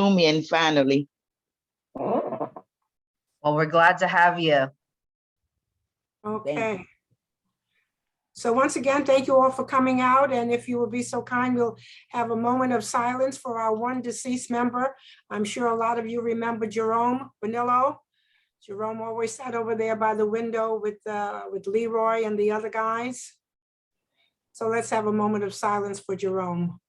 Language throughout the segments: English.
Zoom in finally. Well, we're glad to have you. Okay. So once again, thank you all for coming out. And if you will be so kind, we'll have a moment of silence for our one deceased member. I'm sure a lot of you remember Jerome Bonillo. Jerome always sat over there by the window with Leroy and the other guys. So let's have a moment of silence for Jerome.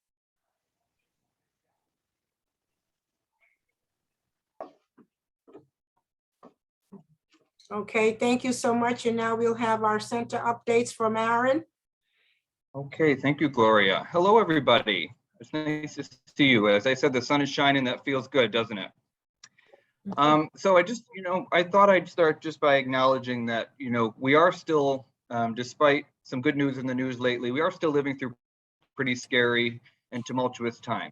Okay, thank you so much. And now we'll have our center updates from Aaron. Okay, thank you, Gloria. Hello, everybody. It's nice to see you. As I said, the sun is shining. That feels good, doesn't it? So I just, I thought I'd start just by acknowledging that, we are still, despite some good news in the news lately, we are still living through pretty scary and tumultuous time,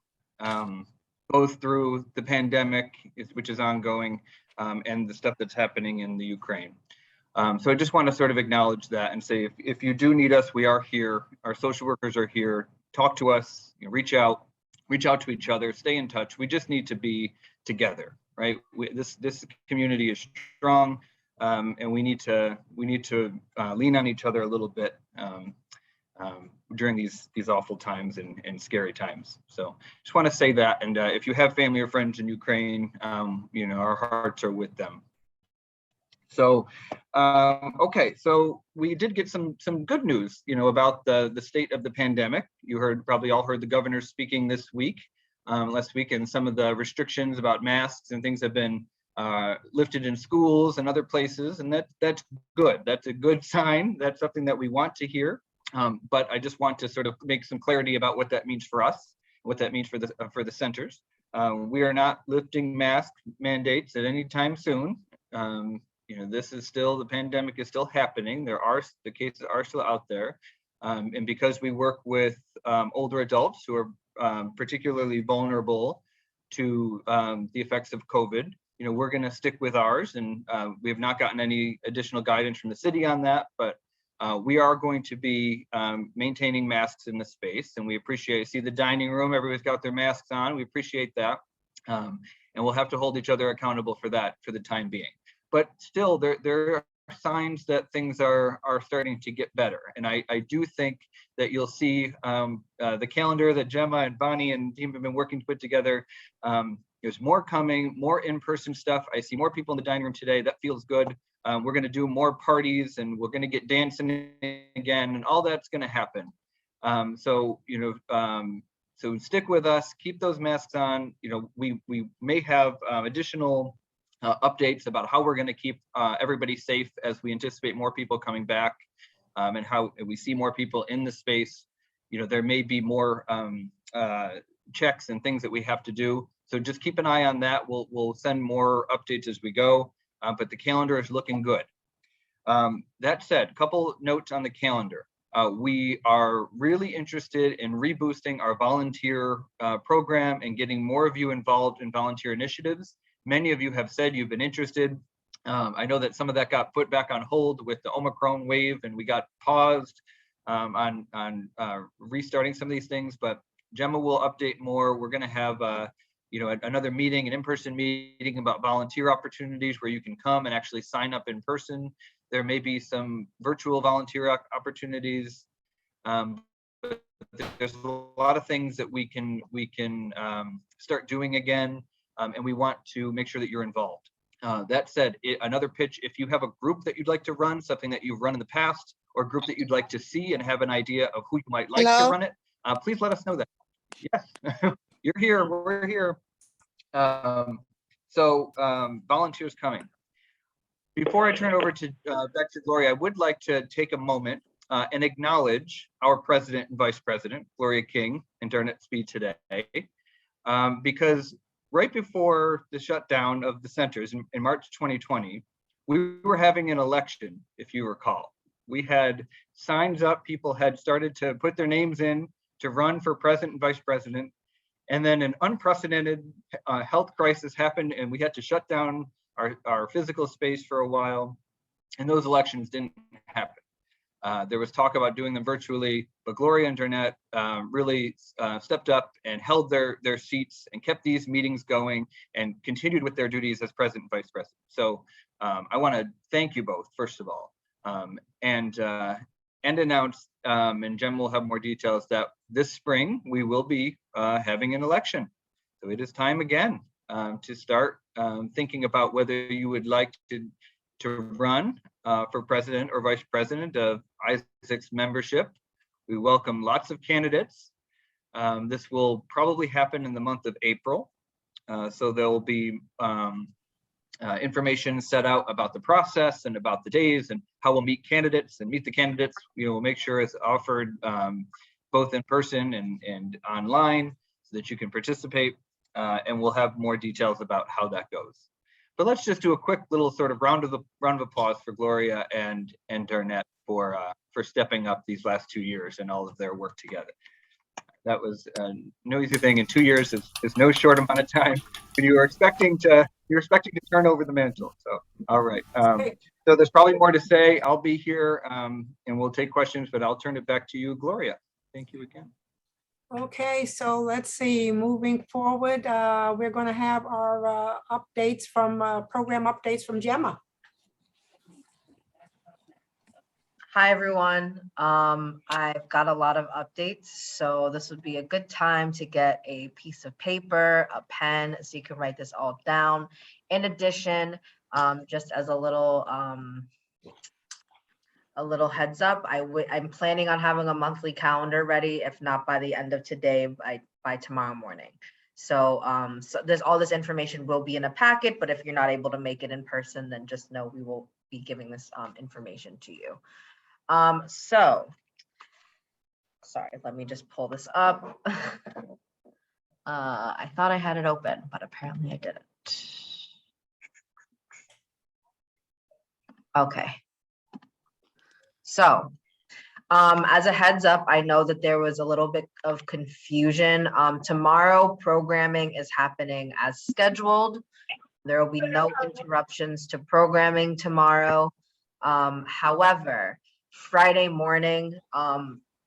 both through the pandemic, which is ongoing, and the stuff that's happening in the Ukraine. So I just want to sort of acknowledge that and say, if you do need us, we are here. Our social workers are here. Talk to us, reach out to each other, stay in touch. We just need to be together, right? This community is strong, and we need to lean on each other a little bit during these awful times and scary times. So just want to say that. And if you have family or friends in Ukraine, our hearts are with them. So, okay, so we did get some good news, about the state of the pandemic. You probably all heard the governor speaking this week, last week, and some of the restrictions about masks and things have been lifted in schools and other places, and that's good. That's a good sign. That's something that we want to hear. But I just want to sort of make some clarity about what that means for us, what that means for the centers. We are not lifting mask mandates at any time soon. This is still, the pandemic is still happening. The cases are still out there. And because we work with older adults who are particularly vulnerable to the effects of COVID, we're going to stick with ours. And we have not gotten any additional guidance from the city on that, but we are going to be maintaining masks in the space. And we appreciate, see the dining room, everybody's got their masks on. We appreciate that. And we'll have to hold each other accountable for that for the time being. But still, there are signs that things are starting to get better. And I do think that you'll see the calendar that Gemma and Bonnie and team have been working to put together. There's more coming, more in-person stuff. I see more people in the dining room today. That feels good. We're going to do more parties and we're going to get dancing again, and all that's going to happen. So stick with us, keep those masks on. We may have additional updates about how we're going to keep everybody safe as we anticipate more people coming back, and how we see more people in the space. There may be more checks and things that we have to do. So just keep an eye on that. We'll send more updates as we go, but the calendar is looking good. That said, a couple notes on the calendar. We are really interested in reboosting our volunteer program and getting more of you involved in volunteer initiatives. Many of you have said you've been interested. I know that some of that got put back on hold with the Omicron wave, and we got paused on restarting some of these things, but Gemma will update more. We're going to have another meeting, an in-person meeting about volunteer opportunities where you can come and actually sign up in person. There may be some virtual volunteer opportunities. But there's a lot of things that we can start doing again. And we want to make sure that you're involved. That said, another pitch, if you have a group that you'd like to run, something that you've run in the past, or a group that you'd like to see and have an idea of who you might like to run it, please let us know that. Yes, you're here, we're here. Volunteers coming. Before I turn over to back to Gloria, I would like to take a moment and acknowledge our president and vice president, Gloria King and Darnett Speed today, because right before the shutdown of the centers in March 2020, we were having an election, if you recall. We had signs up, people had started to put their names in to run for president and vice president. And then an unprecedented health crisis happened and we had to shut down our physical space for a while. And those elections didn't happen. There was talk about doing them virtually, but Gloria and Darnett really stepped up and held their seats and kept these meetings going and continued with their duties as president and vice president. So I want to thank you both, first of all, and announce, and Jen will have more details, that this spring we will be having an election. So it is time again to start thinking about whether you would like to run for president or vice president of Isaac's membership. We welcome lots of candidates. This will probably happen in the month of April. So there will be information set out about the process and about the days and how we'll meet candidates and meet the candidates. We'll make sure it's offered both in person and online so that you can participate. And we'll have more details about how that goes. But let's just do a quick little sort of round of applause for Gloria and Darnett for stepping up these last 2 years and all of their work together. That was no easy thing, and 2 years is no short amount of time. But you're expecting to turn over the mantle. So all right. So there's probably more to say. I'll be here and we'll take questions, but I'll turn it back to you, Gloria. Thank you again. Okay, so let's see, moving forward, we're going to have our updates from program updates from Gemma. Hi, everyone. I've got a lot of updates, so this would be a good time to get a piece of paper, a pen, so you can write this all down. In addition, just as a little heads up, I'm planning on having a monthly calendar ready, if not by the end of today, by tomorrow morning. So, so there's all this information will be in a packet, but if you're not able to make it in person, then just know we will be giving this information to you. So, sorry, let me just pull this up. I thought I had it open, but apparently I didn't. Okay. So, as a heads up, I know that there was a little bit of confusion. Tomorrow, programming is happening as scheduled. There will be no interruptions to programming tomorrow. However, Friday morning,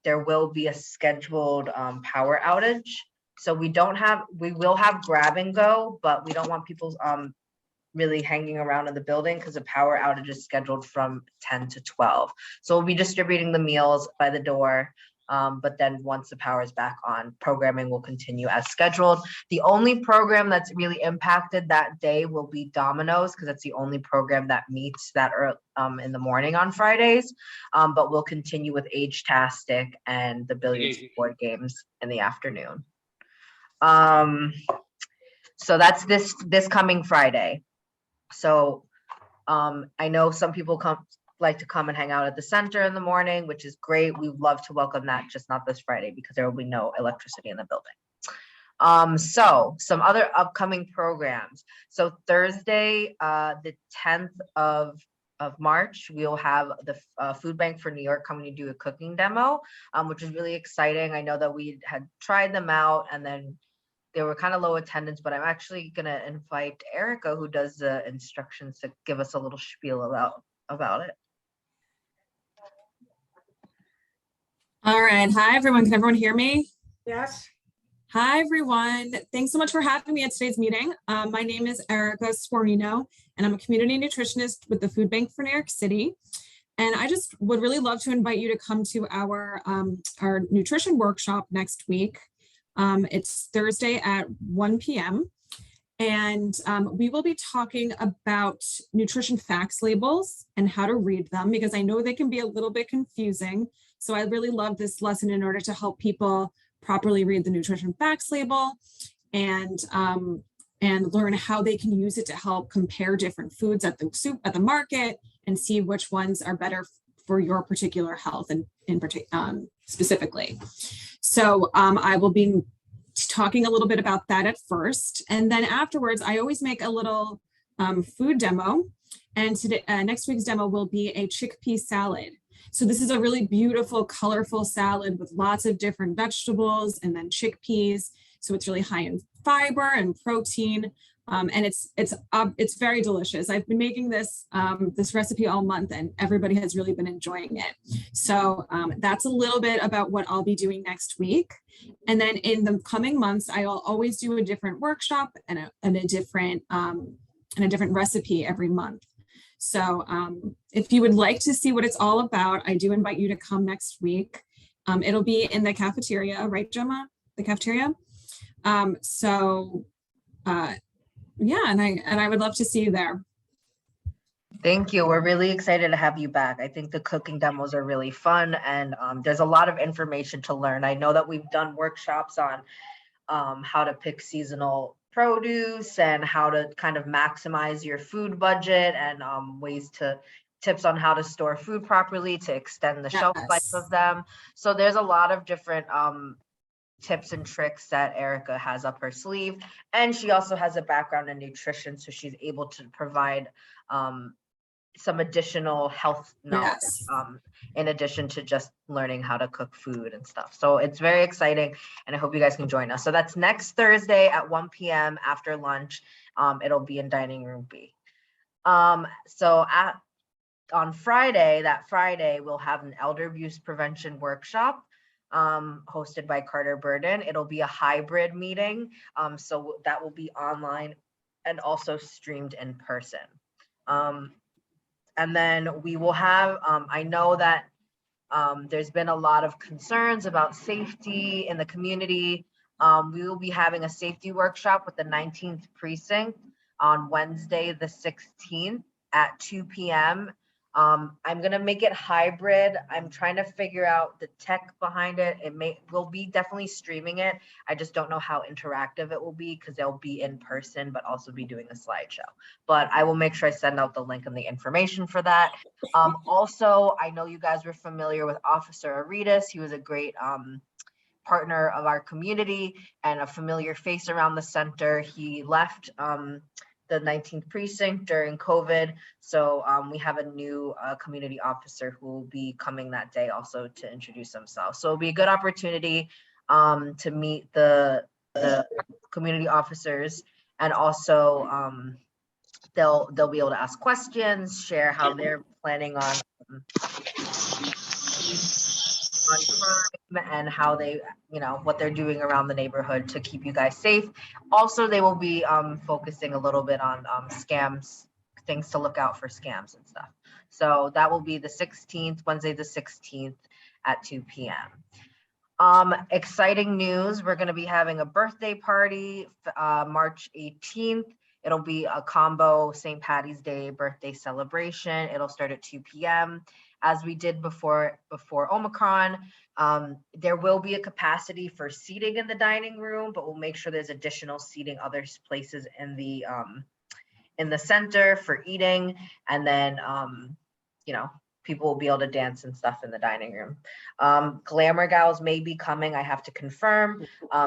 there will be a scheduled power outage. So we will have grab and go, but we don't want people really hanging around in the building because the power outage is scheduled from 10 to 12. So we'll be distributing the meals by the door. But then once the power is back on, programming will continue as scheduled. The only program that's really impacted that day will be Domino's, because it's the only program that meets that in the morning on Fridays. But we'll continue with Age-Tastic and the billiards board games in the afternoon. So that's this coming Friday. So I know some people like to come and hang out at the center in the morning, which is great. We would love to welcome that, just not this Friday because there will be no electricity in the building. So some other upcoming programs. So Thursday, the 10th of March, we'll have the Food Bank for New York coming to do a cooking demo, which is really exciting. I know that we had tried them out and then they were kind of low attendance, but I'm actually gonna invite Erica, who does the instructions, to give us a little spiel about it. All right. Hi, everyone. Can everyone hear me? Yes. Hi, everyone. Thanks so much for having me at today's meeting. My name is Erica Sforino, and I'm a community nutritionist with the Food Bank for New York City. And I just would really love to invite you to come to our nutrition workshop next week. It's Thursday at 1 p.m. And we will be talking about nutrition facts labels and how to read them, because I know they can be a little bit confusing. So I really love this lesson in order to help people properly read the nutrition facts label and learn how they can use it to help compare different foods at the market and see which ones are better for your particular health and specifically. So I will be talking a little bit about that at first, and then afterwards I always make a little food demo, and today next week's demo will be a chickpea salad. So this is a really beautiful, colorful salad with lots of different vegetables and then chickpeas. So it's really high in fiber and protein. And it's very delicious. I've been making this this recipe all month, and everybody has really been enjoying it. So that's a little bit about what I'll be doing next week. And then in the coming months, I'll always do a different workshop and a different recipe every month. So if you would like to see what it's all about, I do invite you to come next week. It'll be in the cafeteria, right, Gemma? The cafeteria. Yeah, and I would love to see you there. Thank you. We're really excited to have you back. I think the cooking demos are really fun, and there's a lot of information to learn. I know that we've done workshops on how to pick seasonal produce and how to kind of maximize your food budget, and tips on how to store food properly to extend the shelf life of them. So there's a lot of different tips and tricks that Erica has up her sleeve. And she also has a background in nutrition, so she's able to provide some additional health knowledge in addition to just learning how to cook food and stuff. So it's very exciting, and I hope you guys can join us. So that's next Thursday at 1 p.m. after lunch. It'll be in dining room B. On Friday, we'll have an elder abuse prevention workshop hosted by Carter Burden. It'll be a hybrid meeting, so that will be online and also streamed in person. And then we will have, I know that there's been a lot of concerns about safety in the community. We will be having a safety workshop with the 19th precinct on Wednesday, the 16th at 2 p.m. I'm gonna make it hybrid. I'm trying to figure out the tech behind it. We'll be definitely streaming it. I just don't know how interactive it will be because they'll be in person, but also be doing a slideshow. But I will make sure I send out the link and the information for that. Also, I know you guys were familiar with Officer Aretas. He was a great partner of our community and a familiar face around the center. He left the 19th precinct during COVID. So we have a new community officer who will be coming that day also to introduce themselves. So it'll be a good opportunity to meet the community officers, and also they'll be able to ask questions, share how they're planning on crime and how they, what they're doing around the neighborhood to keep you guys safe. Also, they will be focusing a little bit on scams, things to look out for scams and stuff. So that will be the 16th, Wednesday the 16th at 2 p.m. Exciting news, we're going to be having a birthday party March 18th. It'll be a combo St. Patty's Day birthday celebration. It'll start at 2 p.m. As we did before Omicron. There will be a capacity for seating in the dining room, but we'll make sure there's additional seating other places in the center for eating. And then, people will be able to dance and stuff in the dining room. Glamour Gals may be coming, I have to confirm.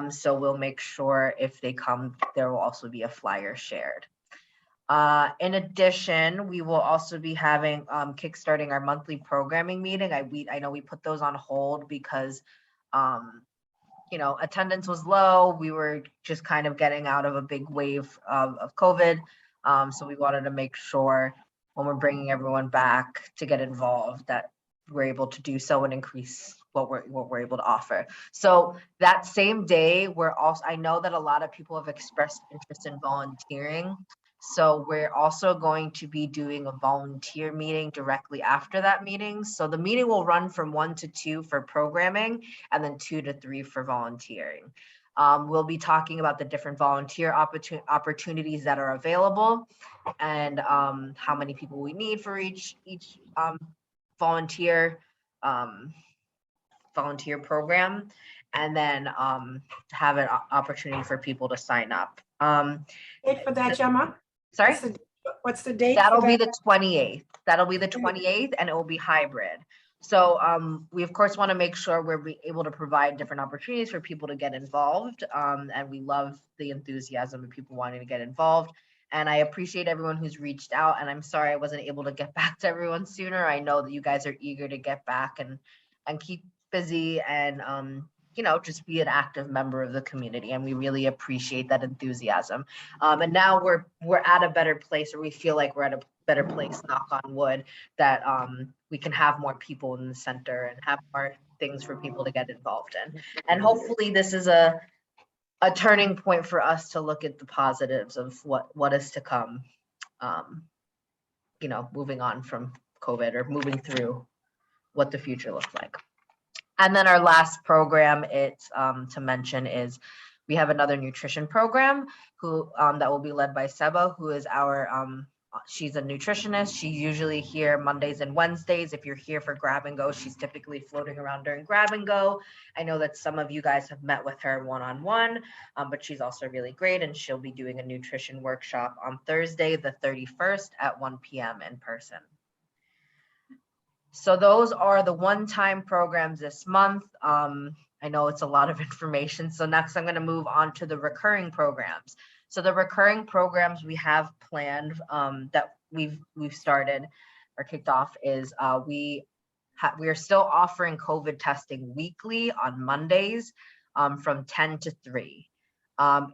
So we'll make sure if they come, there will also be a flyer shared. In addition, we will also be having kickstarting our monthly programming meeting. I know we put those on hold because attendance was low. We were just kind of getting out of a big wave of COVID. So we wanted to make sure when we're bringing everyone back to get involved that we're able to do so and increase what we're able to offer. So that same day, I know that a lot of people have expressed interest in volunteering. So we're also going to be doing a volunteer meeting directly after that meeting. So the meeting will run from 1 to 2 for programming and then 2 to 3 for volunteering. We'll be talking about the different volunteer opportunities that are available and how many people we need for each volunteer program, and then have an opportunity for people to sign up. Date for that, Gemma? Sorry? What's the date? That'll be the 28th. That'll be the 28th, and it will be hybrid. So we of course want to make sure we're able to provide different opportunities for people to get involved. And we love the enthusiasm of people wanting to get involved. And I appreciate everyone who's reached out. And I'm sorry I wasn't able to get back to everyone sooner. I know that you guys are eager to get back and keep busy and just be an active member of the community. And we really appreciate that enthusiasm. And now we're at a better place, or we feel like we're at a better place, knock on wood, that we can have more people in the center and have more things for people to get involved in. And hopefully this is a turning point for us to look at the positives of what is to come, moving on from COVID, or moving through what the future looks like. And then our last program to mention is we have another nutrition program that will be led by Seba, who is she's a nutritionist. She's usually here Mondays and Wednesdays. If you're here for Grab and Go, she's typically floating around during Grab and Go. I know that some of you guys have met with her one-on-one, but she's also really great, and she'll be doing a nutrition workshop on Thursday, the 31st at 1 p.m. in person. So those are the one-time programs this month. I know it's a lot of information. So next I'm going to move on to the recurring programs. So the recurring programs we have planned that we've started or kicked off is we are still offering COVID testing weekly on Mondays from 10 to 3.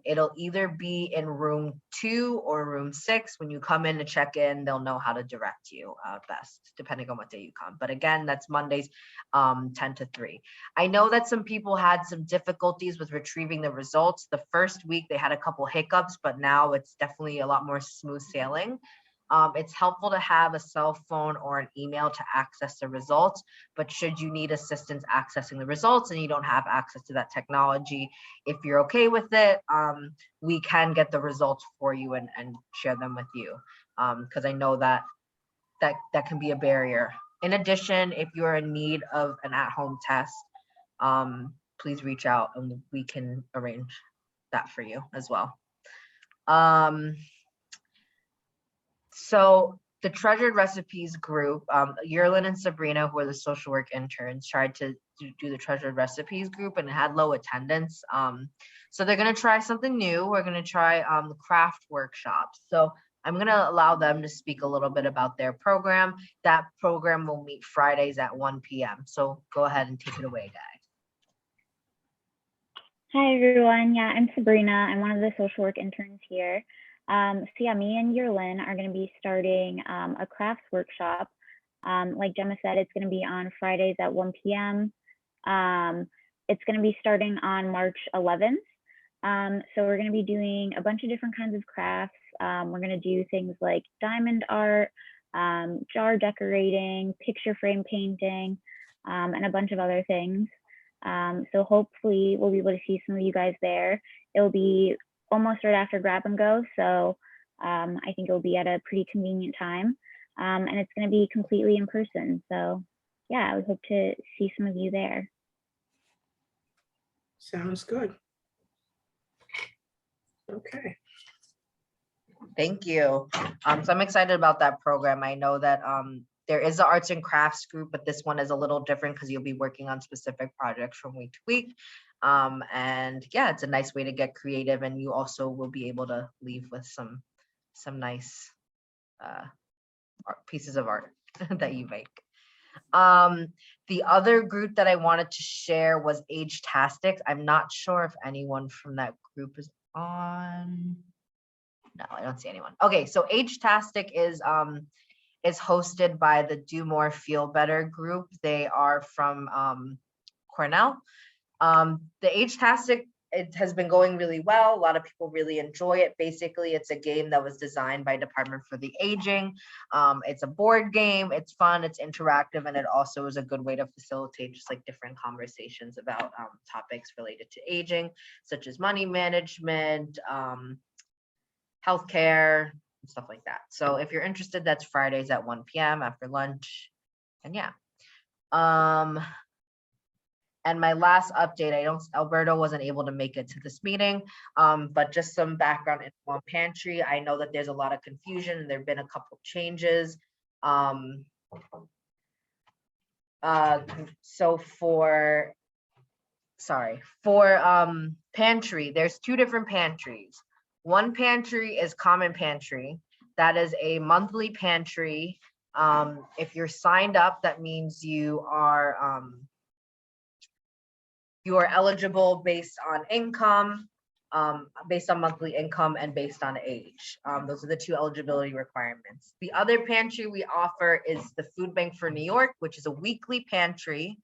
It'll either be in room 2 or room 6. When you come in to check in, they'll know how to direct you best, depending on what day you come. But again, that's Mondays, 10 to 3. I know that some people had some difficulties with retrieving the results. The first week they had a couple hiccups, but now it's definitely a lot more smooth sailing. It's helpful to have a cell phone or an email to access the results, but should you need assistance accessing the results and you don't have access to that technology, if you're okay with it, we can get the results for you and share them with you, because I know that can be a barrier. In addition, if you're in need of an at-home test, please reach out and we can arrange that for you as well. So the Treasured Recipes group, Yerlin and Sabrina, who are the social work interns, tried to do the Treasured Recipes group, and it had low attendance. So they're going to try something new. We're going to try the craft workshops. So I'm going to allow them to speak a little bit about their program. That program will meet Fridays at 1 p.m. So go ahead and take it away, guys. Hi, everyone. Yeah, I'm Sabrina. I'm one of the social work interns here. So yeah, me and Yerlin are going to be starting a crafts workshop. Like Gemma said, it's going to be on Fridays at 1 p.m. It's going to be starting on March 11th. So we're going to be doing a bunch of different kinds of crafts. We're going to do things like diamond art, jar decorating, picture frame painting, and a bunch of other things. So hopefully we'll be able to see some of you guys there. It'll be almost right after Grab and Go, so I think it'll be at a pretty convenient time, and it's going to be completely in person. So yeah, I would hope to see some of you there. Sounds good. Okay. Thank you. So I'm excited about that program. I know that there is the arts and crafts group, but this one is a little different because you'll be working on specific projects from week to week. And yeah, it's a nice way to get creative, and you also will be able to leave with some nice pieces of art that you make. The other group that I wanted to share was Age-Tastic. I'm not sure if anyone from that group is on. No, I don't see anyone. Okay, so Age-Tastic is hosted by the Do More Feel Better group. They are from Cornell. The Age-Tastic, it has been going really well. A lot of people really enjoy it. Basically, it's a game that was designed by Department for the Aging. It's a board game. It's fun. It's interactive, and it also is a good way to facilitate just like different conversations about topics related to aging, such as money management, healthcare, and stuff like that. So if you're interested, that's Fridays at 1 p.m. after lunch. And yeah. And my last update, Alberto wasn't able to make it to this meeting, but just some background info on Pantry. I know that there's a lot of confusion and there've been a couple changes. So for Pantry, there's 2 different pantries. One pantry is Common Pantry. That is a monthly pantry. If you're signed up, that means you are You are eligible based on income, based on monthly income and based on age. Those are the two eligibility requirements. The other pantry we offer is the Food Bank for New York, which is a weekly pantry.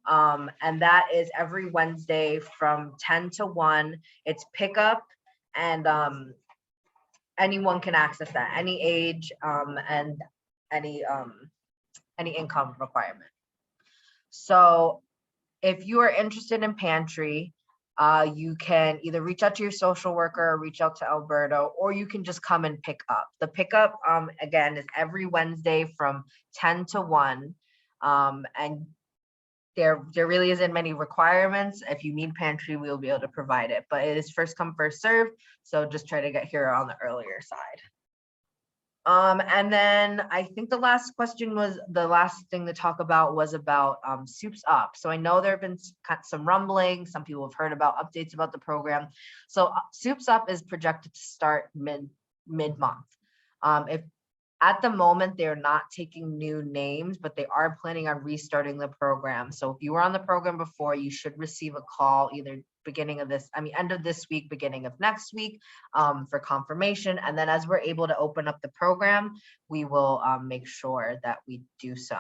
And that is every Wednesday from 10 to 1. It's pickup and anyone can access that, any age and any income requirement. So if you are interested in pantry, you can either reach out to your social worker or reach out to Alberto, or you can just come and pick up. The pickup, again, is every Wednesday from 10 to 1. And there really isn't many requirements. If you need pantry, we'll be able to provide it, but it is first come, first served. So just try to get here on the earlier side. And then I think the last thing to talk about was about Soups Up. So I know there have been some rumblings. Some people have heard about updates about the program. So Soups Up is projected to start mid-month. If at the moment, they're not taking new names, but they are planning on restarting the program. So if you were on the program before, you should receive a call either end of this week, beginning of next week, for confirmation. And then as we're able to open up the program, we will make sure that we do so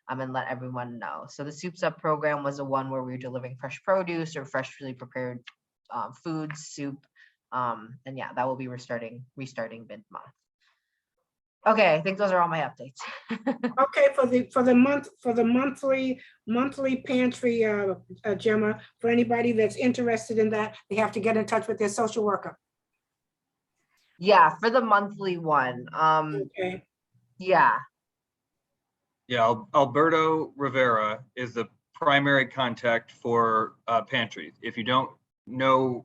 and let everyone know. So the Soups Up program was the one where we were delivering fresh produce or freshly prepared foods, soup. And yeah, that will be restarting mid-month. Okay, I think those are all my updates. Okay, for the monthly pantry, Gemma, for anybody that's interested in that, they have to get in touch with their social worker. Yeah, for the monthly one. Okay, Yeah, Yeah, Alberto Rivera is the primary contact for pantries. If you don't know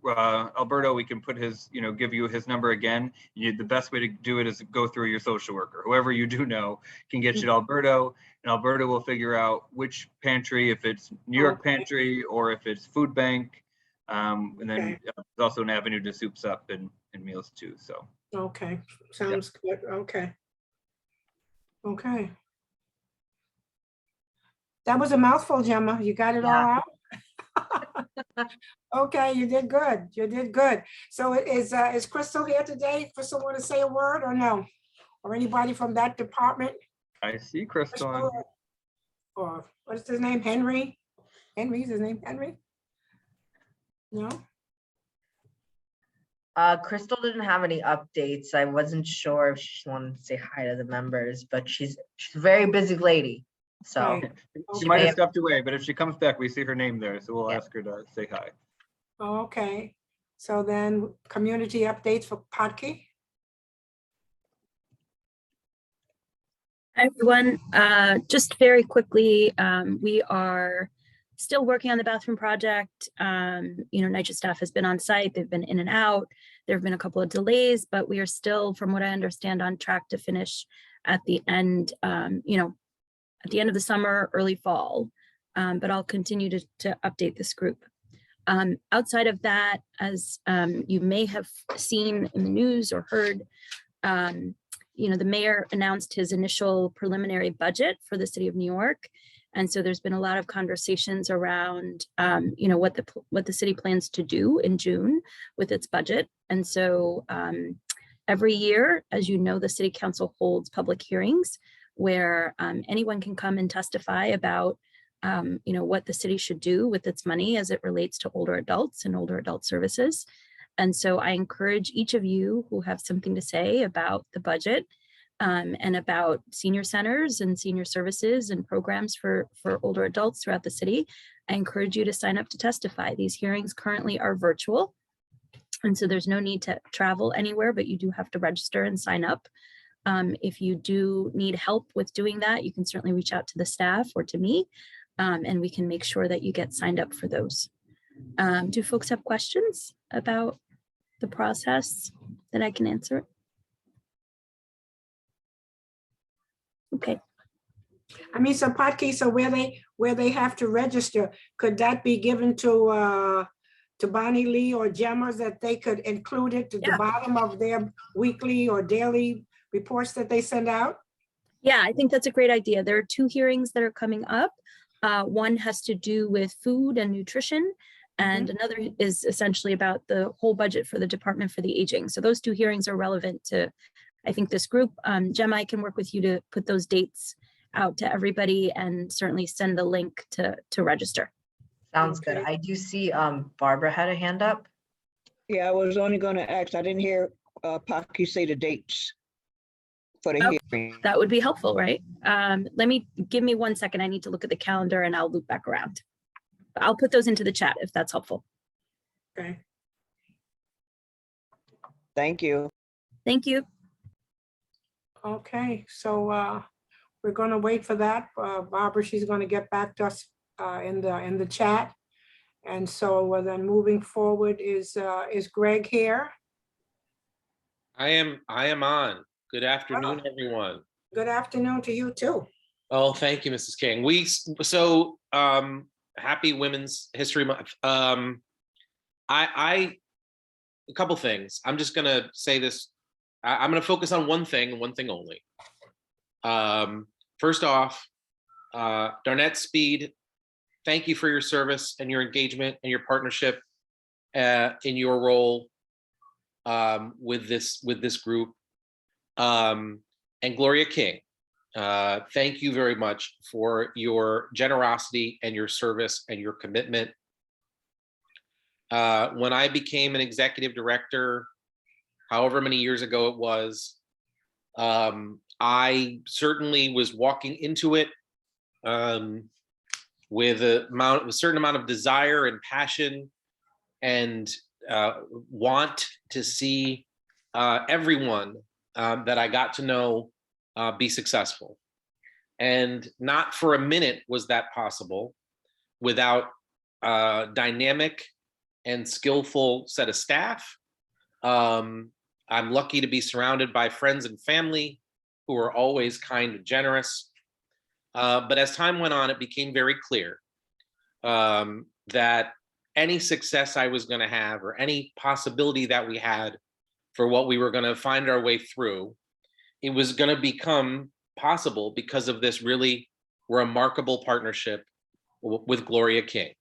Alberto, we can put his, give you his number again. The best way to do it is go through your social worker. Whoever you do know can get you to Alberto, and Alberto will figure out which pantry, if it's New York Pantry or if it's Food Bank. And then there's also an avenue to Soups Up and meals too. So okay, sounds good. Okay. That was a mouthful, Gemma. You got it all Yeah. out? Okay, you did good. So is Crystal here today? Crystal want to say a word or no? Or anybody from that department? I see Crystal. Or what's his name? Henry? Henry's his name, Henry? No? Crystal didn't have any updates. I wasn't sure if she wanted to say hi to the members, but she's a very busy lady. So Right. She might have stepped away, but if she comes back, we see her name there. So we'll Yeah. ask her to say hi. Okay, so then community updates for Podkey? Hi, everyone. Just very quickly, we are still working on the bathroom project. NYCHA staff has been on site. They've been in and out. There have been a couple of delays, but we are still, from what I understand, on track to finish at the end, at the end of the summer, early fall. But I'll continue to update this group. Outside of that, as you may have seen in the news or heard, the mayor announced his initial preliminary budget for the city of New York. And so there's been a lot of conversations around, what the city plans to do in June with its budget. And so every year, as you know, the city council holds public hearings where anyone can come and testify about what the city should do with its money as it relates to older adults and older adult services. And so I encourage each of you who have something to say about the budget and about senior centers and senior services and programs for older adults throughout the city. I encourage you to sign up to testify. These hearings currently are virtual. And so there's no need to travel anywhere, but you do have to register and sign up. If you do need help with doing that, you can certainly reach out to the staff or to me, and we can make sure that you get signed up for those. Do folks have questions about the process that I can answer? Okay. I mean, so Podkey, so where they have to register, could that be given to Bonnie Lee or Gemma, that they could include it to the bottom of their weekly or daily reports that they send out? Yeah, I think that's a great idea. There are 2 hearings that are coming up. One has to do with food and nutrition, and another is essentially about the whole budget for the Department for the Aging. So those two hearings are relevant to, I think, this group. Gemma, I can work with you to put those dates out to everybody and certainly send the link to register. Sounds good. Okay. I do see Barbara had a hand up. Yeah, I was only gonna ask, I didn't hear Paki say the dates for the Okay. hearing. That would be helpful, right? Give me 1 second. I need to look at the calendar and I'll loop back around. I'll put those into the chat if that's helpful. Okay. Thank you. Thank you. Okay, so we're gonna wait for that. Barbara, she's gonna get back to us in the chat. And so then moving forward is Greg here? I am on. Good afternoon, everyone. Good afternoon to you too. Oh, thank you, Mrs. King. Happy Women's History Month. A couple things. I'm just gonna say this. I'm gonna focus on one thing and one thing only. First off, Darnett Speed, thank you for your service and your engagement and your partnership in your role with this group. And Gloria King, thank you very much for your generosity and your service and your commitment. When I became an executive director, however many years ago it was, I certainly was walking into it with a certain amount of desire and passion and want to see everyone that I got to know be successful. And not for a minute was that possible without a dynamic and skillful set of staff. I'm lucky to be surrounded by friends and family who are always kind and generous. But as time went on, it became very clear that any success I was going to have or any possibility that we had for what we were going to find our way through, it was going to become possible because of this really remarkable partnership with Gloria King.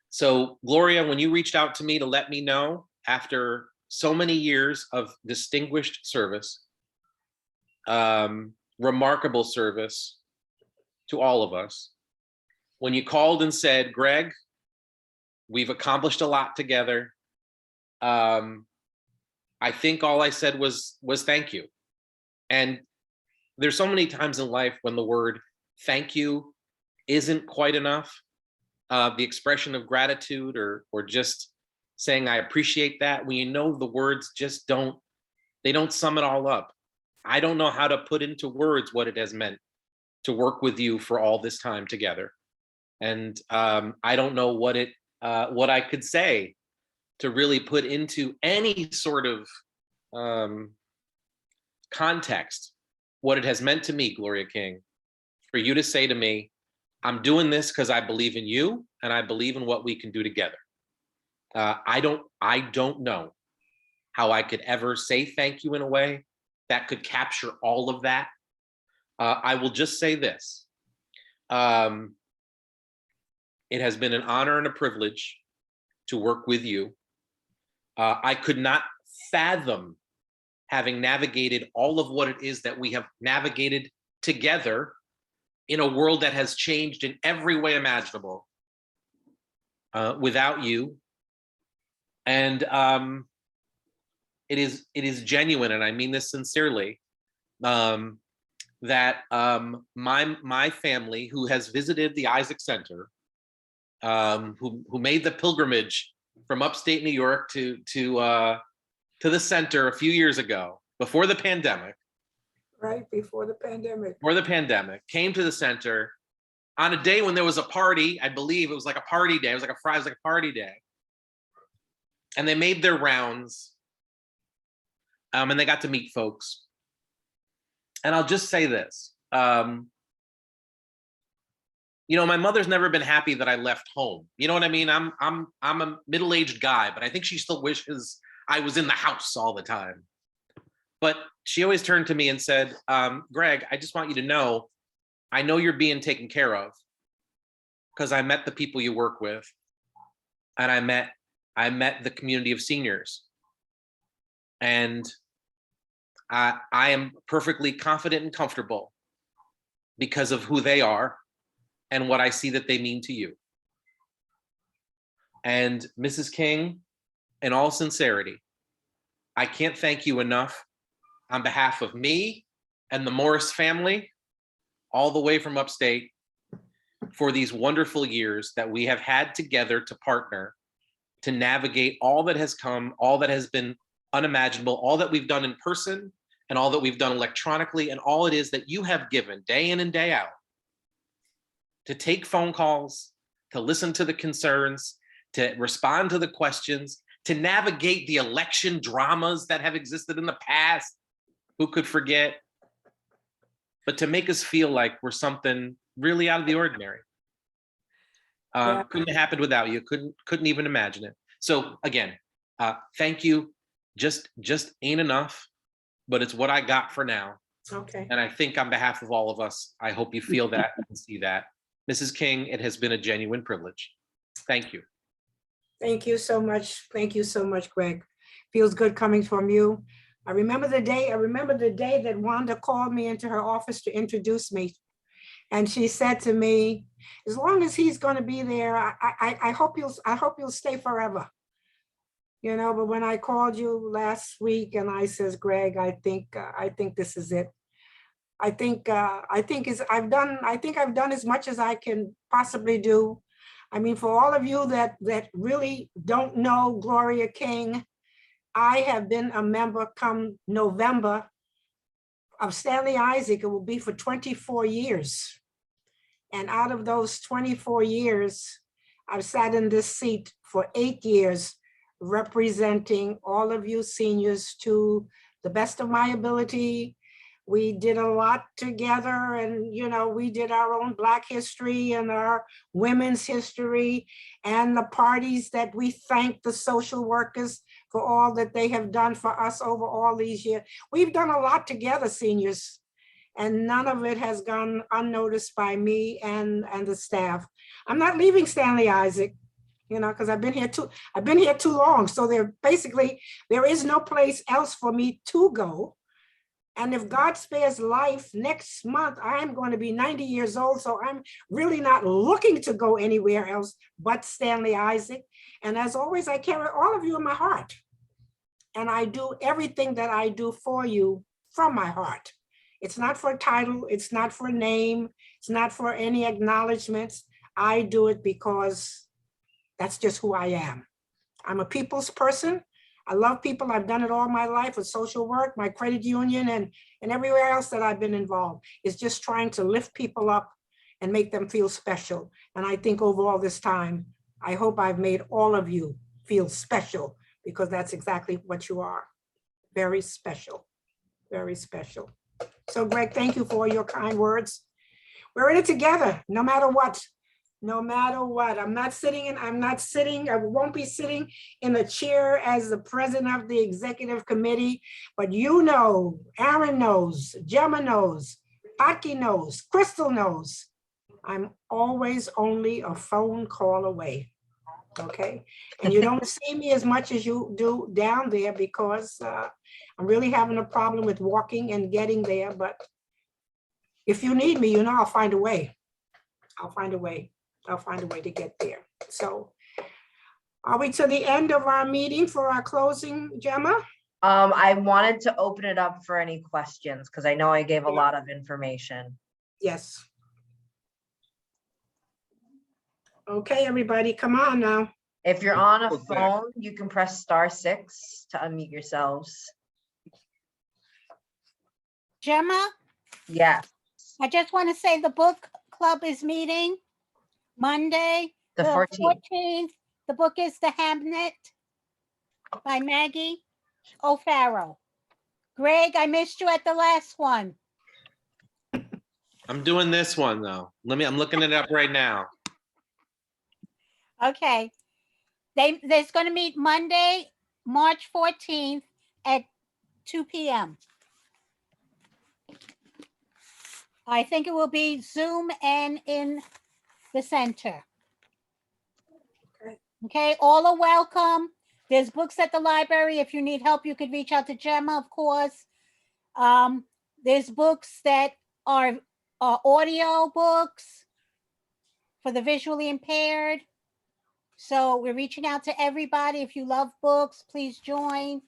So Gloria, when you reached out to me to let me know after so many years of distinguished service, remarkable service to all of us, when you called and said, Greg, we've accomplished a lot together. I think all I said was thank you. And there's so many times in life when the word thank you isn't quite enough. The expression of gratitude or just saying I appreciate that, when you know the words just don't sum it all up. I don't know how to put into words what it has meant to work with you for all this time together. And I don't know what I could say to really put into any sort of context what it has meant to me, Gloria King, for you to say to me, I'm doing this because I believe in you and I believe in what we can do together. I don't know how I could ever say thank you in a way that could capture all of that. I will just say this. It has been an honor and a privilege to work with you. I could not fathom having navigated all of what it is that we have navigated together in a world that has changed in every way imaginable without you. And it is genuine, and I mean this sincerely, that my family, who has visited the Isaac Center, who made the pilgrimage from upstate New York to the center a few years ago, before the pandemic. Right, before the pandemic. Before the pandemic, came to the center on a day when there was a party. I believe it was like a party day. It was like a Friday, it was like a party day. And they made their rounds, and they got to meet folks. And I'll just say this. You know, my mother's never been happy that I left home. You know what I mean? I'm a middle-aged guy, but I think she still wishes I was in the house all the time. But she always turned to me and said, Greg, I just want you to know I know you're being taken care of because I met the people you work with, and I met the community of seniors. And I am perfectly confident and comfortable because of who they are and what I see that they mean to you. And Mrs. King, in all sincerity, I can't thank you enough on behalf of me and the Morris family, all the way from upstate, for these wonderful years that we have had together to partner, to navigate all that has come, all that has been unimaginable, all that we've done in person and all that we've done electronically, and all it is that you have given day in and day out to take phone calls, to listen to the concerns, to respond to the questions, to navigate the election dramas that have existed in the past. Who could forget? But to make us feel like we're something really out of the ordinary. Yeah. Couldn't have happened without you. Couldn't even imagine it. So again, thank you. Just ain't enough, but it's what I got for now. Okay. And I think on behalf of all of us, I hope you feel that and see that. Mrs. King, it has been a genuine privilege. Thank you. Thank you so much. Thank you so much, Greg. Feels good coming from you. I remember the day that Wanda called me into her office to introduce me. And she said to me, as long as he's going to be there, I hope you'll stay forever. You know, but when I called you last week and I says, Greg, I think this is it. I think I've done as much as I can possibly do. I mean, for all of you that really don't know Gloria King, I have been a member come November of Stanley Isaac. It will be for 24 years. And out of those 24 years, I've sat in this seat for 8 years, representing all of you seniors to the best of my ability. We did a lot together, and we did our own Black history and our women's history and the parties that we thank the social workers for all that they have done for us over all these years. We've done a lot together, seniors, and none of it has gone unnoticed by me and the staff. I'm not leaving Stanley Isaac, because I've been here too long. So there is no place else for me to go. And if God spares life, next month, I'm going to be 90 years old. So I'm really not looking to go anywhere else but Stanley Isaac. And as always, I carry all of you in my heart. And I do everything that I do for you from my heart. It's not for a title. It's not for a name. It's not for any acknowledgements. I do it because that's just who I am. I'm a people's person. I love people. I've done it all my life with social work, my credit union, and everywhere else that I've been involved. It's just trying to lift people up and make them feel special. And I think over all this time, I hope I've made all of you feel special, because that's exactly what you are. Very special, very special. So Greg, thank you for your kind words. We're in it together, no matter what. No matter what. I won't be sitting in a chair as the president of the executive committee, but Aaron knows, Gemma knows, Aki knows, Crystal knows. I'm always only a phone call away, okay? And you don't see me as much as you do down there because I'm really having a problem with walking and getting there, but if you need me, I'll find a way. I'll find a way to get there. So are we to the end of our meeting for our closing, Gemma? I wanted to open it up for any questions because I know I gave a lot of information. Yes. Okay, everybody, come on now. If you're on a Okay. phone, you can press *6 to unmute yourselves. Gemma, Yes, I just want to say the book club is meeting Monday, the the 14th. 14th. The book is The Hamnet by Maggie O'Farrell. Greg, I missed you at the last one. I'm doing this one though. I'm looking it up right now. Okay. There's going to meet Monday, March 14th at 2 p.m. I think it will be Zoom and in the center. Okay. Okay, all are welcome. There's books at the library. If you need help, you could reach out to Gemma, of course. There's books that are audio books for the visually impaired. So we're reaching out to everybody. If you love books, please join.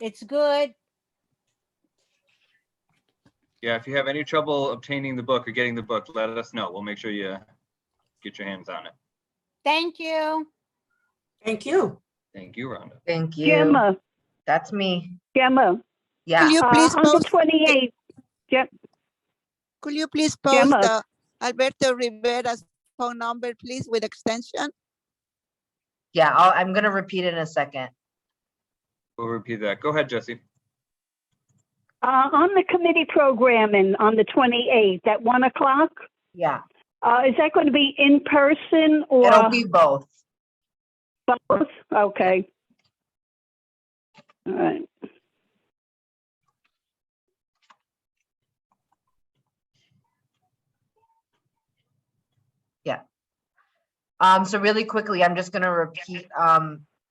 It's good. Yeah, if you have any trouble obtaining the book or getting the book, let us know. We'll make sure you get your hands on it. Thank you. Thank you. Thank you, Rhonda. Thank you. Gemma, That's me. Gemma, Yeah. Could you please on the post, 28th, could you please post Gemma. Alberto Rivera's phone number, please, with extension? Yeah, I'm gonna repeat it in a second. We'll repeat that. Go ahead, Jesse. On the committee programming on the 28th at 1 o'clock, Yeah, is that going to be in person or it'll be both. both? Okay. All right. So really quickly, I'm just gonna repeat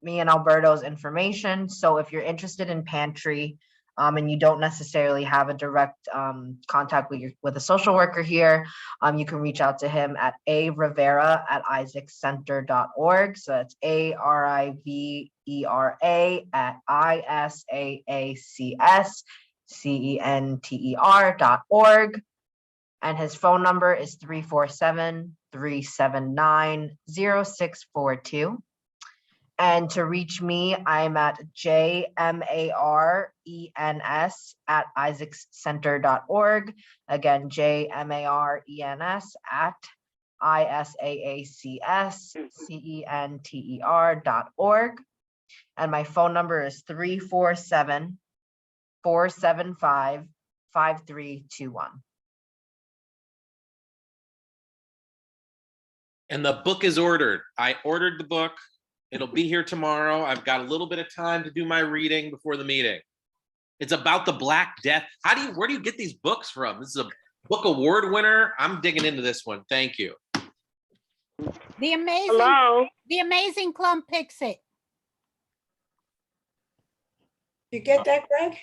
me and Alberto's information. So if you're interested in pantry, and you don't necessarily have a direct contact with a social worker here, you can reach out to him at arivera@isaaccenter.org. So that's ARIVERA@ISAACCenter.org. And his phone number is 347-379-0642. And to reach me, I'm at JMARENS@isaacscenter.org. Again, JMARENS@ISAACCenter.org. And my phone number is 347-475-5321. And the book is ordered. I ordered the book. It'll be here tomorrow. I've got a little bit of time to do my reading before the meeting. It's about the Black Death. Where do you get these books from? This is a book award winner. I'm digging into this one. Thank you. The amazing, Hello? the amazing Clump picks it. You get that, Greg?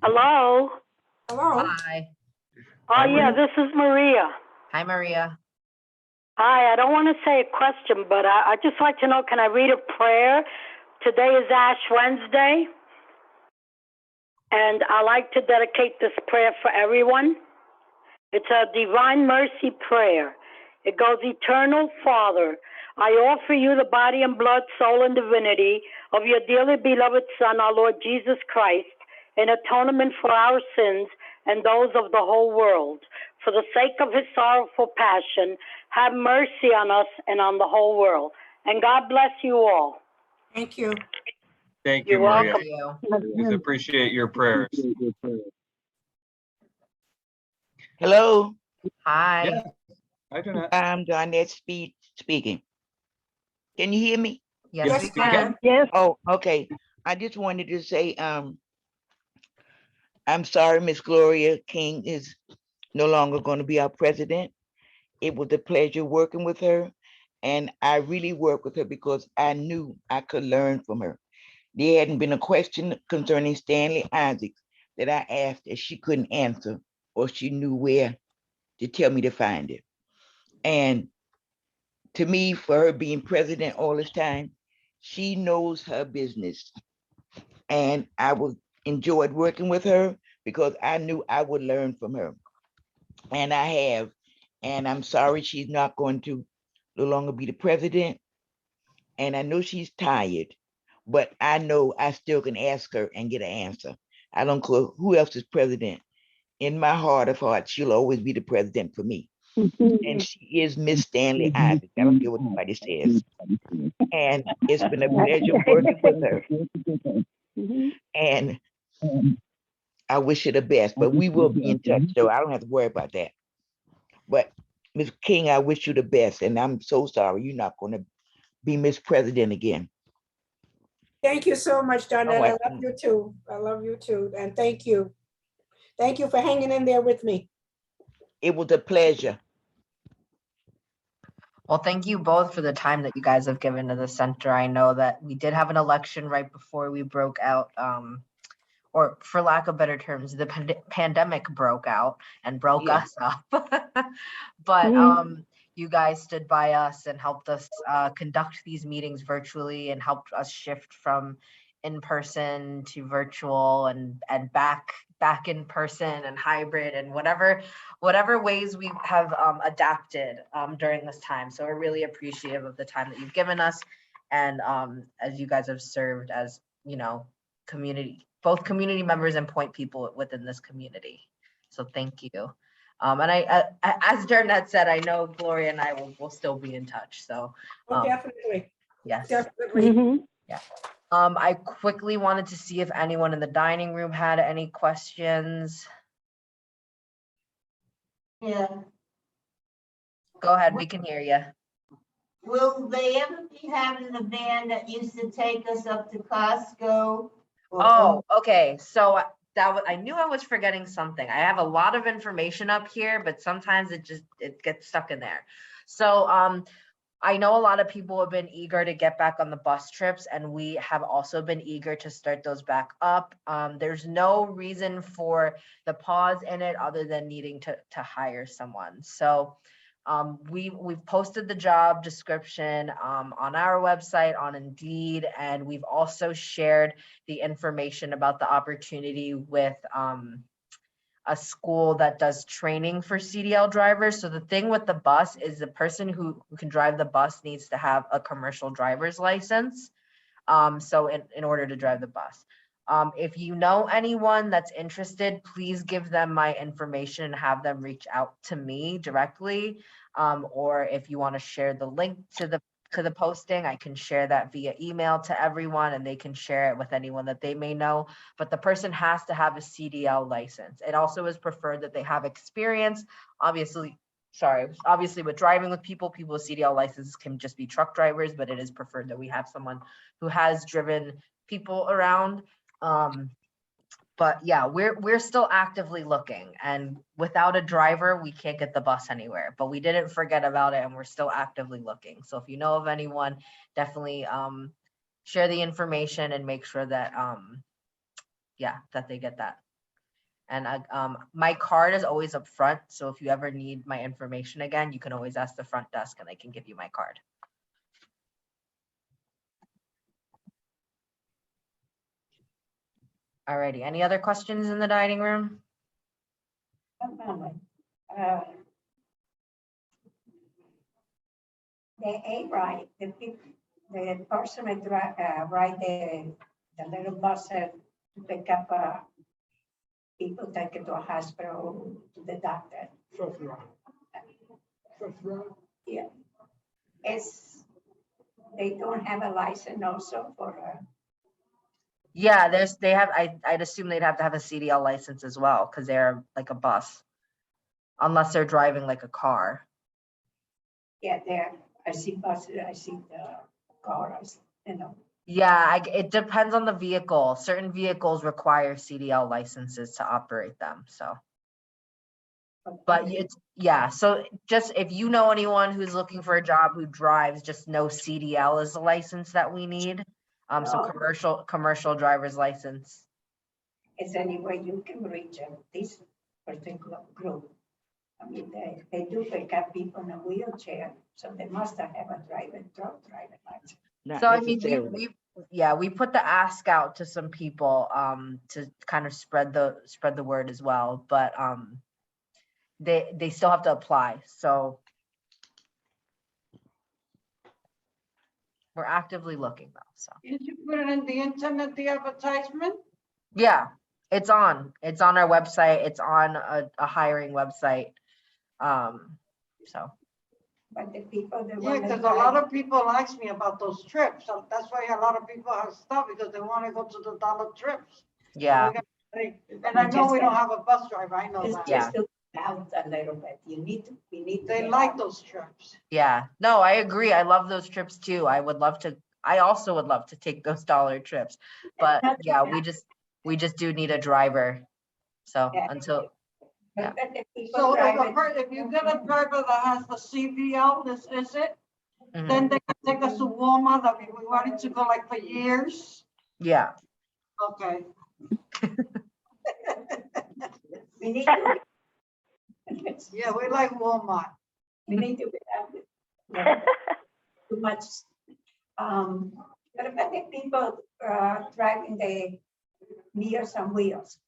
Hello? Hello? Hi. Oh, yeah, this is Maria. Hi, Maria. Hi, I don't want to say a question, but I just like to know, can I read a prayer? Today is Ash Wednesday, and I like to dedicate this prayer for everyone. It's a Divine Mercy prayer. It goes, Eternal Father, I offer you the body and blood, soul, and divinity of your dearly beloved Son, our Lord Jesus Christ, in atonement for our sins and those of the whole world. For the sake of his sorrowful passion, have mercy on us and on the whole world. And God bless you all. Thank you. Thank you, You're Maria. Thank you. We appreciate your prayers. Hello, Hi. Yeah. I do not. I'm Garnett speaking. Can you hear me? Yes, Yes, we you can. can. Yes, Oh, okay. I just wanted to say, I'm sorry, Miss Gloria King is no longer going to be our president. It was a pleasure working with her, and I really worked with her because I knew I could learn from her. There hadn't been a question concerning Stanley Isaacs that I asked that she couldn't answer, or she knew where to tell me to find it. And to me, for her being president all this time, she knows her business. And I enjoyed working with her because I knew I would learn from her. And I have. And I'm sorry she's not going to no longer be the president. And I know she's tired, but I know I still can ask her and get an answer. I don't care who else is president. In my heart of hearts, she'll always be the president for me. And she is Miss Stanley Isaac. I don't care what anybody says. And it's been a pleasure working with her. And I wish her the best, but we will be in touch, so I don't have to worry about that. But Ms. King, I wish you the best, and I'm so sorry you're not going to be Miss President again. Thank you so much, Donna. All I right. love you too. I love you too. And thank you. Thank you for hanging in there with me. It was a pleasure. Well, thank you both for the time that you guys have given to the center. I know that we did have an election right before we broke out, or for lack of better terms, the pandemic broke out and broke Yeah. us up. But you guys stood by us and helped us conduct these meetings virtually and helped us shift from in-person to virtual and back in person and hybrid and whatever ways we have adapted during this time. So we're really appreciative of the time that you've given us, and as you guys have served as, you know, both community members and point people within this community. So thank you. And I as Darnett said, I know Gloria and I will still be in touch. So Oh, definitely, yes. definitely. Yeah. I quickly wanted to see if anyone in the dining room had any questions. Yeah. Go ahead, we can hear you. Will they ever be having the van that used to take us up to Costco? Oh, okay. So I knew I was forgetting something. I have a lot of information up here, but sometimes it gets stuck in there. So I know a lot of people have been eager to get back on the bus trips, and we have also been eager to start those back up. There's no reason for the pause in it other than needing to hire someone. So we've posted the job description on our website, on Indeed, and we've also shared the information about the opportunity with a school that does training for CDL drivers. So the thing with the bus is the person who can drive the bus needs to have a commercial driver's license. So in order to drive the bus. If you know anyone that's interested, please give them my information and have them reach out to me directly. Or if you want to share the link to the posting, I can share that via email to everyone and they can share it with anyone that they may know. But the person has to have a CDL license. It also is preferred that they have experience. Obviously with driving with people with CDL licenses can just be truck drivers, but it is preferred that we have someone who has driven people around. But yeah, we're still actively looking, and without a driver, we can't get the bus anywhere, but we didn't forget about it and we're still actively looking. So if you know of anyone, definitely share the information and make sure that that they get that. And my card is always up front. So if you ever need my information again, you can always ask the front desk and I can give you my card. Alrighty, any other questions in the dining room? The A-Ride, the person that ride the little bus to pick up people taken to a hospital, to the doctor. Fifth row. Yeah. They don't have a license also for Yeah, I'd assume they'd have to have a CDL license as well, because they're like a bus. Unless they're driving like a car. yeah, there. I see buses, I see the cars, you know. Yeah, it depends on the vehicle. Certain vehicles require CDL licenses to operate them, so. But so just if you know anyone who's looking for a job who drives, just know CDL is the license that we need. So commercial driver's license. Is there any way you can reach this particular group? I mean, they do pick up people in a wheelchair, so they must have a truck driving license. So I mean, we put the ask out to some people to kind of spread the word as well, but they still have to apply. So we're actively looking though. So did you put it in the internet, the advertisement? yeah, it's on our website. It's on a hiring website. So. But the people that Yeah, because a lot of people ask me about those trips. So that's why a lot of people have stuff because they want to go to the dollar trips. Yeah. And I know we don't have a bus driver. I know that. Just to out a little bit. We need to. They like those trips. Yeah. No, I agree. I love those trips too. I also would love to take those dollar trips, but yeah, we just do need a driver. So Yeah. until, But let the people So drive it. if you get a driver that has the CVL, this is it, mhm, then they can take us to Walmart. I mean, we wanted to go like for years. yeah. Okay. We need to. Yeah, we like Walmart. We need to. Yeah, too much. But about the people driving the Meals on Wheels.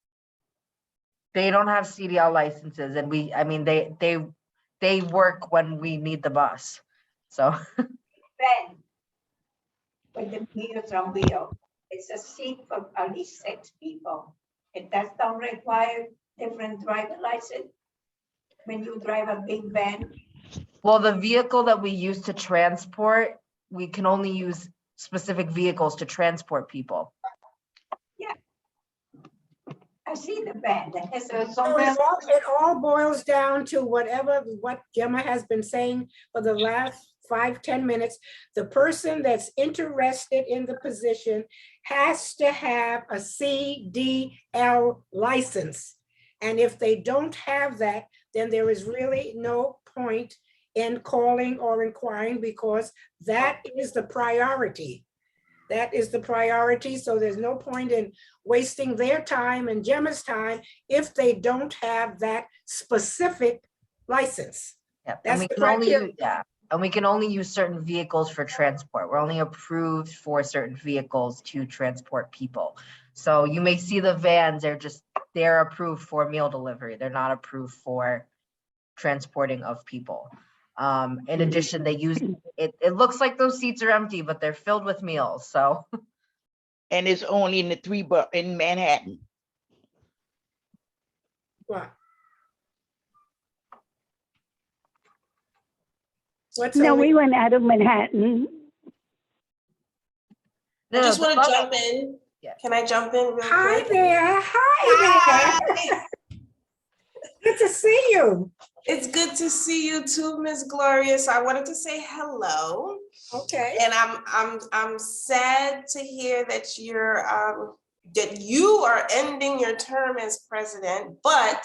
They don't have CDL licenses and I mean, they work when we need the bus. So, Van with the Meals on Wheels. It's a seat for at least 6 people. It does not require different driver license when you drive a big van. well, the vehicle that we use to transport, we can only use specific vehicles to transport people. I see the van that has a. So it all boils down to what Gemma has been saying for the last 5-10 minutes. The person that's interested in the position has to have a CDL license. And if they don't have that, then there is really no point in calling or inquiring, because that is the priority. That is the priority. So there's no point in wasting their time and Gemma's time if they don't have that specific license. Yeah, and That's we the can only criteria. use, yeah, and we can only use certain vehicles for transport. We're only approved for certain vehicles to transport people. So you may see the vans, they're approved for meal delivery. They're not approved for transporting of people. In addition, they use, it looks like those seats are empty, but they're filled with meals, so. And it's only in the in Manhattan. What? What's No, only- we went out of Manhattan. No, I just the want to bus- jump in. Yeah. Can I jump in real Hi quick? there, hi there. Good to see you. It's good to see you too, Miss Gloria. So I wanted to say hello. Okay. And I'm sad to hear that you are ending your term as president, but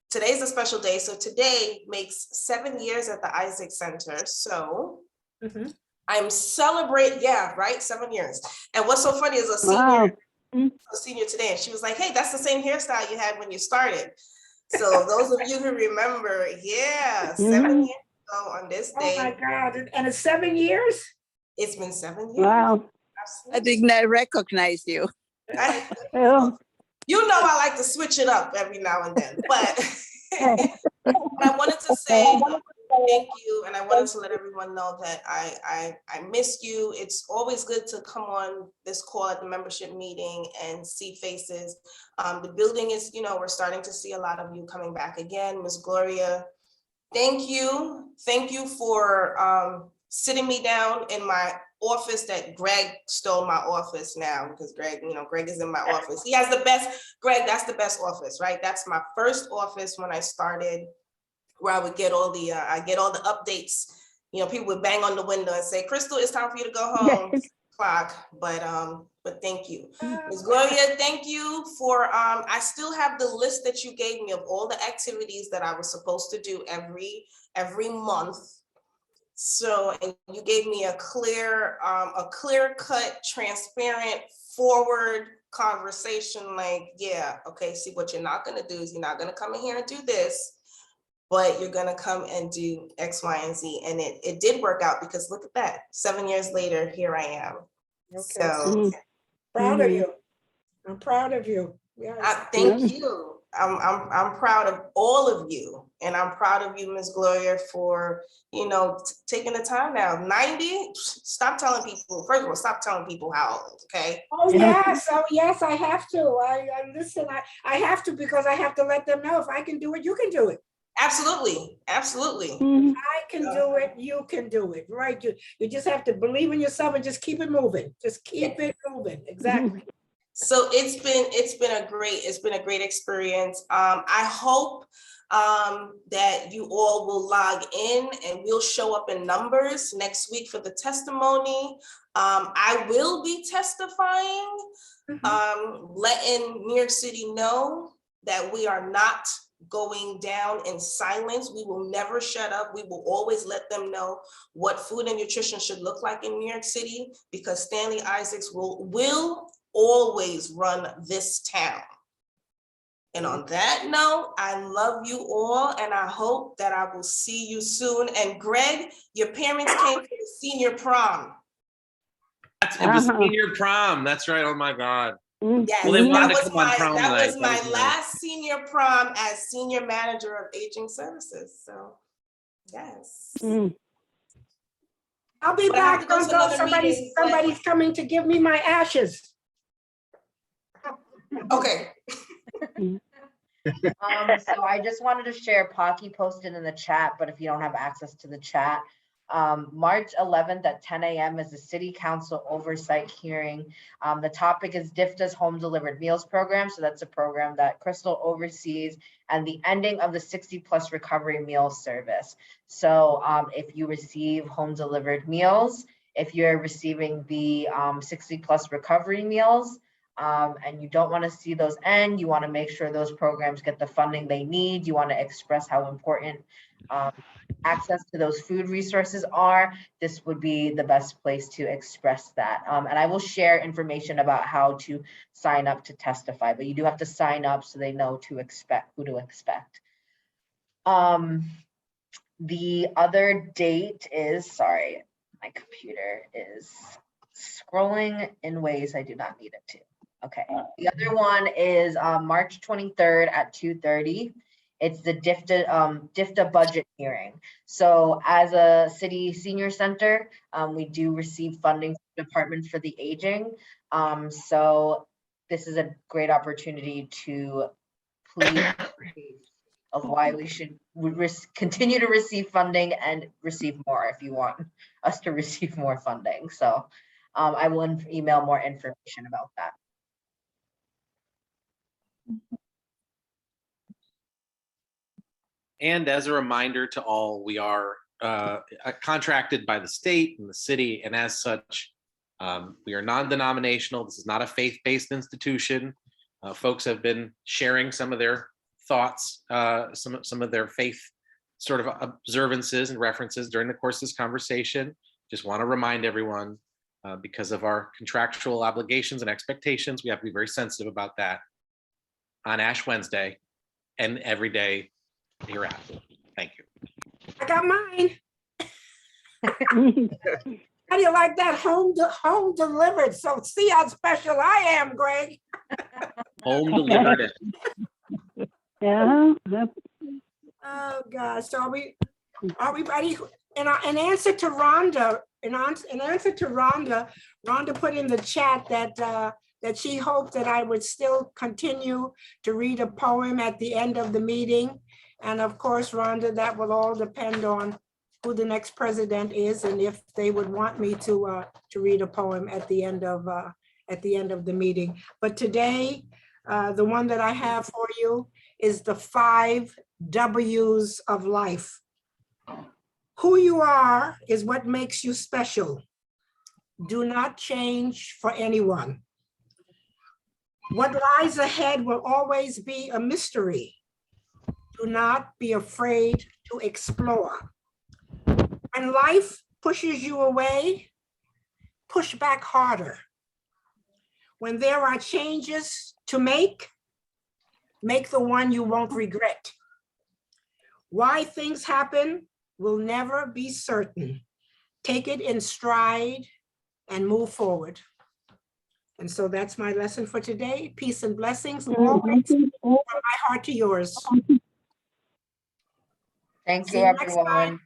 today's a special day. So today makes 7 years at the Isaac Center. So I'm celebrating, yeah, right, 7 years. And what's so funny is a senior today, and she was like, hey, that's the same hairstyle you had when you started. So those of you who remember, yeah, 7 years ago on this day. Oh my God, and it's 7 years? It's been 7 years. Wow. I did not recognize you. Oh, You know, I like to switch it up every now and then, but I wanted to say thank you, and I wanted to let everyone know that I miss you. It's always good to come on this call at the membership meeting and see faces. The building is, we're starting to see a lot of you coming back again. Ms. Gloria, thank you. Thank you for sitting me down in my office that Greg stole my office now, because Greg is in my office. He has the best, Greg, that's the best office, right? That's my first office when I started, where I would get all the, updates. People would bang on the window and say, Crystal, it's time for you to go home. Clock, but thank you. Ms. Gloria, thank you for, I still have the list that you gave me of all the activities that I was supposed to do every month. So, and you gave me a clear cut, transparent, forward conversation, like, yeah, okay, see, what you're not gonna do is you're not gonna come in here and do this, but you're gonna come and do X, Y, and Z. And it did work out, because look at that, 7 years later, here I am. Okay. So Proud of you. I'm proud of you. Yes. thank you. I'm proud of all of you, and I'm proud of you, Ms. Gloria, for taking the time now. 90. Stop telling people. First of all, stop telling people how old. Okay. Oh yes, I have to. I listen. I have to, because I have to let them know if I can do it, you can do it. Absolutely, absolutely. I can do it, you can do it, right? You just have to believe in yourself and just keep it moving. Just keep it moving. Exactly. So it's been a great experience. I hope that you all will log in and we'll show up in numbers next week for the testimony. I will be testifying, letting New York City know that we are not going down in silence. We will never shut up. We will always let them know what food and nutrition should look like in New York City, because Stanley Isaacs will always run this town. And on that note, I love you all and I hope that I will see you soon. And Greg, your parents came to the senior prom. It was senior prom. That's right. Oh my God. Yes, Well, they wanted that to come on prom was night. That my was nice. last senior prom as senior manager of aging services. So, yes. I'll be But I have back. to go to another meeting, but- Somebody's coming to give me my ashes. Okay. So I just wanted to share, Pocky posted in the chat, but if you don't have access to the chat, March 11th at 10 a.m. is the City Council oversight hearing. The topic is DFTA's Home Delivered Meals Program. So that's a program that Crystal oversees, and the ending of the 60+ recovery meal service. So if you receive home delivered meals, if you're receiving the 60+ recovery meals, and you don't want to see those end, you want to make sure those programs get the funding they need, you want to express how important access to those food resources are, this would be the best place to express that. And I will share information about how to sign up to testify, but you do have to sign up so they know who to expect. The other date is, sorry, my computer is scrolling in ways I do not need it to. Okay, the other one is March 23rd at 2:30. It's the DFTA budget hearing. So as a city senior center, we do receive funding from the Department for the Aging. So this is a great opportunity to please of why we should continue to receive funding and receive more if you want us to receive more funding. So I will email more information about that. And as a reminder to all, we are contracted by the state and the city, and as such, we are non-denominational. This is not a faith-based institution. Folks have been sharing some of their thoughts, some of their faith sort of observances and references during the course of this conversation. Just want to remind everyone, because of our contractual obligations and expectations, we have to be very sensitive about that on Ash Wednesday and every day hereafter. Thank you. I got mine. How do you like that? Home delivered. So see how special I am, Greg. Home delivered. Yeah. Oh gosh, so are we ready? In answer to Rhonda, Rhonda put in the chat that she hoped that I would still continue to read a poem at the end of the meeting. And of course, Rhonda, that will all depend on who the next president is and if they would want me to read a poem at the end of the meeting. But today, the one that I have for you is the 5 W's of life. Who you are is what makes you special. Do not change for anyone. What lies ahead will always be a mystery. Do not be afraid to explore. When life pushes you away, push back harder. When there are changes to make the one you won't regret. Why things happen will never be certain. Take it in stride and move forward. And so that's my lesson for today. Peace and blessings, always from my heart to yours. Thank See you, you next everyone. time.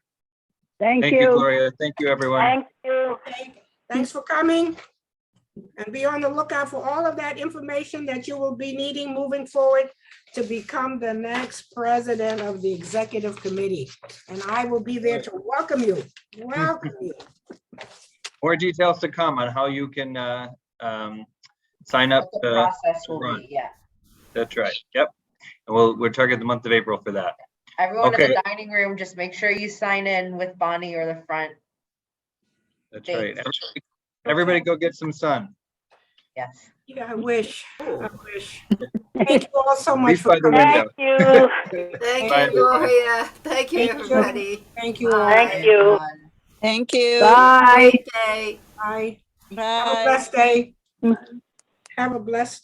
Thank Thank you, you. Gloria. Thank you, everyone. Thank you. Thanks for coming. And be on the lookout for all of that information that you will be needing moving forward to become the next president of the executive committee. And I will be there to welcome you. Welcome you. More details to come on how you can sign up. What the to process will run. be, yeah. That's right. Yep. And we're targeting the month of April for that. Everyone in Okay. the dining room, just make sure you sign in with Bonnie or the front. That's right. Everybody go get some sun. Yes. Yeah, I wish. I wish. Thank you all so At much least for by the coming. window. Thank Bye, you, everyone. Gloria. Thank you, Thank you. everybody. Thank you all. Thank you. Thank you. Bye. Great day. Bye. Have a Bye. blessed day. Have a blessed